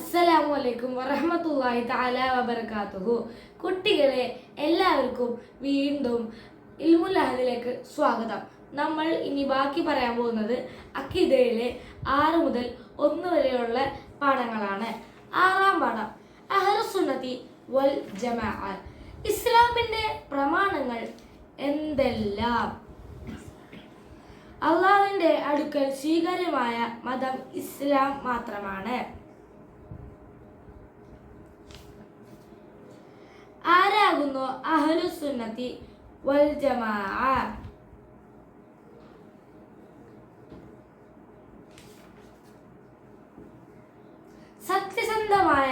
അസ്സലാമു അലൈക്കും വറഹ്മത്തുള്ളാഹി തആല വബറകാതുഹു. കുട്ടികളെ, എല്ലാവർക്കും വീണ്ടും ഇൽമുൽ അഹദിലേക്ക് സ്വാഗതം. നമ്മൾ ഇനി ബാക്കി പറയാൻ പോകുന്നത് അഖീദയിലെ 6 മുതൽ 1 വരെയുള്ള പാഠങ്ങളാണ്. 6-ാം പാഠം അഹ്ലുസുന്നത്തി വൽ ജമാഅ. ഇസ്ലാമിന്റെ പ്രമാണങ്ങൾ എന്തെല്ലാം? അള്ളാഹുവിന്റെ അടുക്കൽ സ്വീകാര്യമായ മതം ഇസ്ലാം മാത്രമാണ്. ആരാകുന്നു അഹ്ലുസുന്നത്തി വൽ ജമാഅ? സത്യസന്ധമായ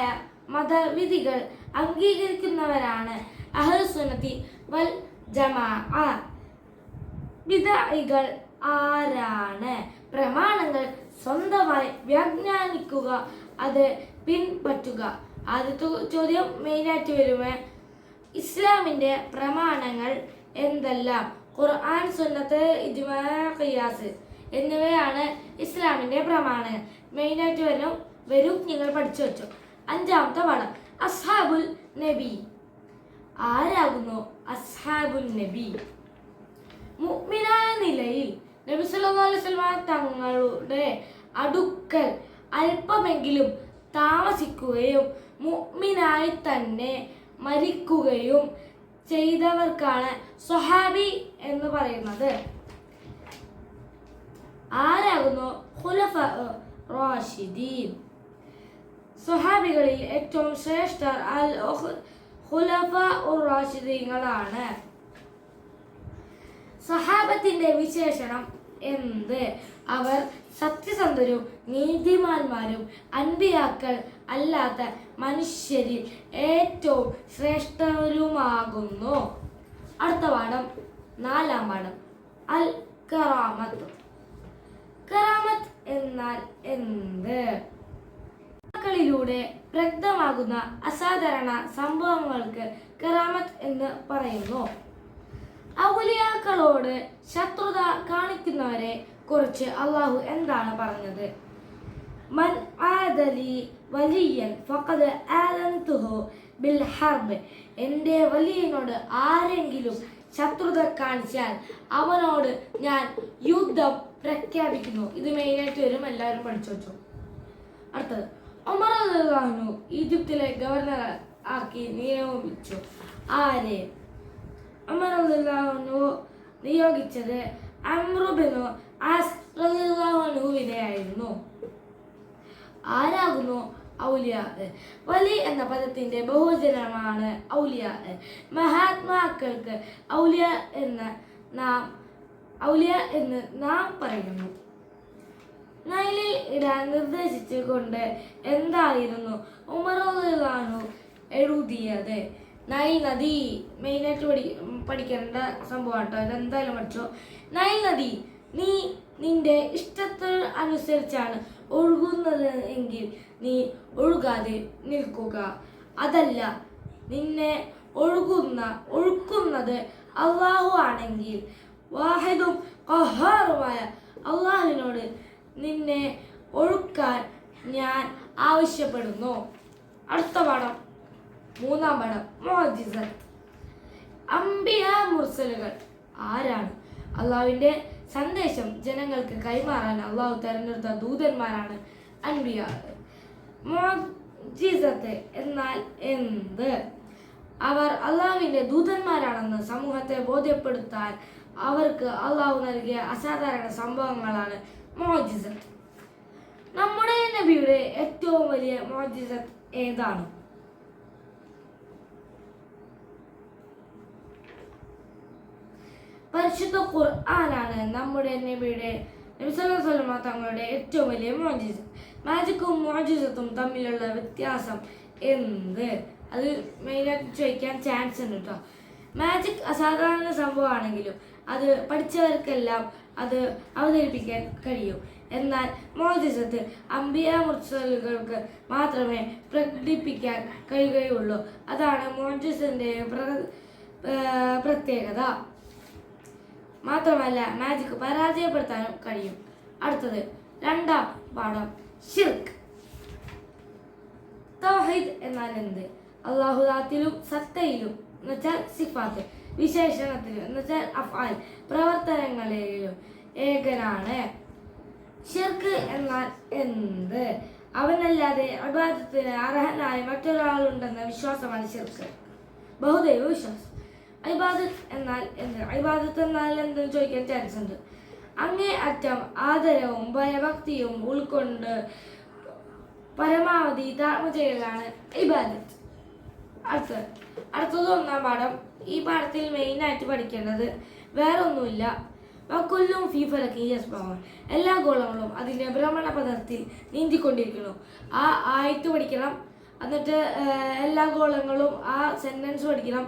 മതവിധികൾ അംഗീകരിക്കുന്നവരാണ് അഹ്ലുസുന്നത്തി വൽ ജമാഅ. ബിദ്അകൾ ആരാണ്? പ്രമാണങ്ങൾ സ്വന്തമായി വ്യാഖ്യാനിക്കുക, അത് പിൻപറ്റുക. ആദ്യത്തെ ചോദ്യം മെയിനായിട്ട് വരുമേ, ഇസ്ലാമിന്റെ പ്രമാണങ്ങൾ എന്തെല്ലാം? ഖുർആൻ, സുന്നത്ത്, ഇജ്മാ, ഖിയാസ് എന്നിവയാണ് ഇസ്ലാമിന്റെ പ്രമാണങ്ങൾ. മെയിനായിട്ട് വരും നിങ്ങൾ പഠിച്ചു വെച്ചു. 5-ാമത്തെ പാഠം അസ്ഹാബുൽ നബി. ആരാകുന്നു അസ്ഹാബുൽ നബി? മുഅ്മിനായ നിലയിൽ നബി സല്ലല്ലാഹു അലൈഹി വസല്ലം തങ്ങളുടെ അടുക്കൽ അല്പമെങ്കിലും താമസിക്കുകയും മുഅ്മിനായി തന്നെ മരിക്കുകയും ചെയ്തവർക്കാണ് സ്വഹാബി എന്ന് പറയുന്നത്. ആരാകുന്നു ഖുലഫാ റാഷിദീൻ? സ്വഹാബികളിൽ ഏറ്റവും ശ്രേഷ്ഠർ ഖുലഫാ റാഷിദീങ്ങളാണ്. സഹാബത്തിന്റെ വിശേഷണം എന്ത്? അവർ സത്യസന്ധരും നീതിമാന്മാരും അൻബിയാക്കൾ അല്ലാത്ത മനുഷ്യരിൽ ഏറ്റവും ശ്രേഷ്ഠരുമാകുന്നു. അടുത്ത പാഠം 4-ാം പാഠം അൽ കറാമത്ത്. കറാമത്ത് എന്നാൽ എന്ത്? ിലൂടെ പ്രകടമാകുന്ന അസാധാരണ സംഭവങ്ങൾക്ക് കറാമത്ത് എന്ന് പറയുന്നു. ഔലിയാക്കളോട് ശത്രുത കാണിക്കുന്നവരെ കുറിച്ച് അള്ളാഹു എന്താണ് പറഞ്ഞത്? മൻ ആദലി വലിയൻ ഫഖദ് ആദൻതുഹു ബിൽ ഹർബ്. എൻ്റെ വലിയനോട് ആരെങ്കിലും ശത്രുത കാണിച്ചാൽ അവനോട് ഞാൻ യുദ്ധം പ്രഖ്യാപിക്കുന്നു. ഇത് മെയിനായിട്ട് വരും, എല്ലാവരും പഠിച്ചു വെച്ചു. അടുത്തത് ഉമർ റളിയല്ലാഹു അൻഹു ഈജിപ്തിലെ ഗവർണർ ആക്കി നിയോഗിച്ചു. ആരെ? ഉമർ റളിയല്ലാഹു അൻഹു നിയോഗിച്ചത് അംറു ബിൻ ആസ് റളിയല്ലാഹു അൻഹുവിനെ ആയിരുന്നു. ആരാകുന്നു ഔലിയാ? വലി എന്ന പദത്തിന്റെ ബഹുവചനമാണ് ഔലിയാ. മഹാത്മാക്കൾക്ക് ഔലിയാ എന്ന് നാം പറയുന്നു. നൈലിൽ ഇടാൻ നിർദ്ദേശിച്ചുകൊണ്ട് എന്തായിരുന്നു ഉമർ റളിയല്ലാഹു അൻഹു എഴുതിയത്? നൈൽ നദി മെയിനായിട്ട് പഠിക്കേണ്ട സംഭവമാണ് കേട്ടോ. ഇതെന്തായാലും പഠിച്ചോ. നൈൽ നദി, നീ നിന്റെ ഇഷ്ടത്തിന് അനുസരിച്ചാണ് ഒഴുകുന്നത് എങ്കിൽ നീ ഒഴുകാതെ നിൽക്കുക. അതല്ല, നിന്നെ ഒഴുക്കുന്നത് അള്ളാഹു ആണെങ്കിൽ വാഹിദും ഖഹാറുമായ അള്ളാഹുവിനോട് നിന്നെ ഒഴുക്കാൻ ഞാൻ ആവശ്യപ്പെടുന്നു. അടുത്ത പാഠം 3-ാം പാഠം മുഅ്ജിസത്ത്. അംബിയ മുർസലുകൾ ആരാണ്? അള്ളാഹുവിന്റെ സന്ദേശം ജനങ്ങൾക്ക് കൈമാറാൻ അള്ളാഹു തെരഞ്ഞെടുത്ത ദൂതന്മാരാണ് അൻബിയ. മുഅ്ജിസത്ത് എന്നാൽ എന്ത്? അവർ അള്ളാഹുവിന്റെ ദൂതന്മാരാണെന്ന് സമൂഹത്തെ ബോധ്യപ്പെടുത്താൻ അവർക്ക് അള്ളാഹു നൽകിയ അസാധാരണ സംഭവങ്ങളാണ് മുഅ്ജിസത്ത്. നമ്മുടെ നബിയുടെ ഏറ്റവും വലിയ മുഅ്ജിസത്ത് ഏതാണ്? പരിശുദ്ധ ഖുർആനാണ് നമ്മുടെ നബി സല്ലല്ലാഹു അലൈഹി വസല്ലം തങ്ങളുടെ ഏറ്റവും വലിയ മുഅ്ജിസത്ത്. മാജിക്കും മുഅ്ജിസത്തും തമ്മിലുള്ള വ്യത്യാസം എന്ത്? അത് മെയിനായിട്ട് ചോദിക്കാൻ ചാൻസ് ഉണ്ട് കേട്ടോ. മാജിക് അസാധാരണ സംഭവമാണെങ്കിലും അത് പഠിച്ചവർക്കെല്ലാം അത് അവതരിപ്പിക്കാൻ കഴിയും. എന്നാൽ മുഅ്ജിസത്ത് അംബിയ മുർസലുകൾക്ക് മാത്രമേ പ്രകടിപ്പിക്കാൻ കഴിയുകയുള്ളൂ. അതാണ് മുഅ്ജിസത്തിന്റെ പ്രത്യേകത. മാത്രമല്ല, മാജിക് പരാജയപ്പെടുത്താനും കഴിയും. അടുത്തത് 2-ാം പാഠം ഷിർക്ക്. വാഹിദ് എന്നാൽ എന്ത്? അള്ളാഹുദാത്തിലും സത്തയിലും എന്ന് വെച്ചാൽ സിഫാത്ത്, വിശേഷണത്തിലും എന്ന് വെച്ചാൽ അഫ്ആൽ പ്രവർത്തനങ്ങളിലും ഏകനാണ്. ഷിർക്ക് എന്നാൽ എന്ത്? അവനല്ലാതെ ഇബാദത്തിന് അർഹനായ മറ്റൊരാളുണ്ടെന്ന വിശ്വാസമാണ് ഷിർക്ക്, ബഹുദൈവ വിശ്വാസം. ഇബാദത്ത് എന്നാൽ എന്ത്? ഇബാദത്ത് എന്നാൽ എന്തെന്ന് ചോദിക്കാൻ ചാൻസ് ഉണ്ട്. അങ്ങേ അറ്റം ആദരവും ഭയഭക്തിയും ഉൾക്കൊണ്ട് പരമാവധി താഴ്മ ചെയ്യലാണ് ഇബാദത്ത്. അടുത്തത് 1-ാം പാഠം. ഈ പാഠത്തിൽ മെയിനായിട്ട് പഠിക്കേണ്ടത് വേറെ ഒന്നുമില്ല, വക്കുല്ലും ഫീഫലക്കി യസ്ബഹൂൻ, എല്ലാ ഗോളങ്ങളും അതിൻ്റെ ഭ്രമണപഥത്തിൽ നീന്തിക്കൊണ്ടിരിക്കുന്നു. ആ ആയത്ത് പഠിക്കണം, എന്നിട്ട് എല്ലാ ഗോളങ്ങളും ആ സെൻറ്റൻസ് പഠിക്കണം.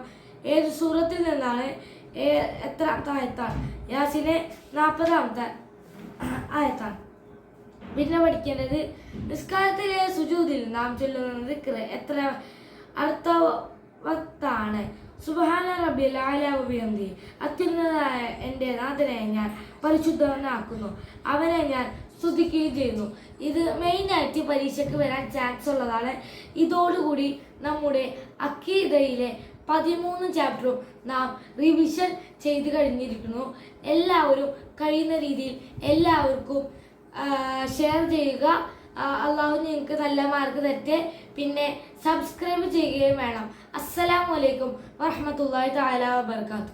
ഏത് സൂറത്തിൽ നിന്നാണ്, എത്രാമത്തെ ആയത്താണ്? യാസിനെ 40-ാമത്തെ ആയത്താണ്. പിന്നെ പഠിക്കേണ്ടത് നിസ്കാരത്തിലെ സുജൂദിൽ നാം ചൊല്ലുന്ന ദിക്ർ എത്ര അർത്ഥവത്താണ്. സുബ്ഹാന റബ്ബിൽ അഅ്ലാ വബിഹംദിഹി, അത്യുന്നതനായ എൻ്റെ നാഥനെ ഞാൻ പരിശുദ്ധനാക്കുന്നു, അവനെ ഞാൻ സ്തുതിക്കുകയും ചെയ്യുന്നു. ഇത് മെയിനായിട്ട് പരീക്ഷയ്ക്ക് വരാൻ ചാൻസ് ഉള്ളതാണ്. ഇതോടുകൂടി നമ്മുടെ അഖീദയിലെ 13 ചാപ്റ്ററും നാം റിവിഷൻ ചെയ്ത് കഴിഞ്ഞിരിക്കുന്നു. എല്ലാവരും കഴിയുന്ന രീതിയിൽ എല്ലാവർക്കും ഷെയർ ചെയ്യുക. അള്ളാഹു നിങ്ങൾക്ക് നല്ല മാർക്ക് തരട്ടെ. പിന്നെ സബ്സ്ക്രൈബ് ചെയ്യുകയും വേണം. അസ്സലാമു അലൈക്കും വറഹ്മത്തുള്ളാഹി തആല വബറകാതുഹു.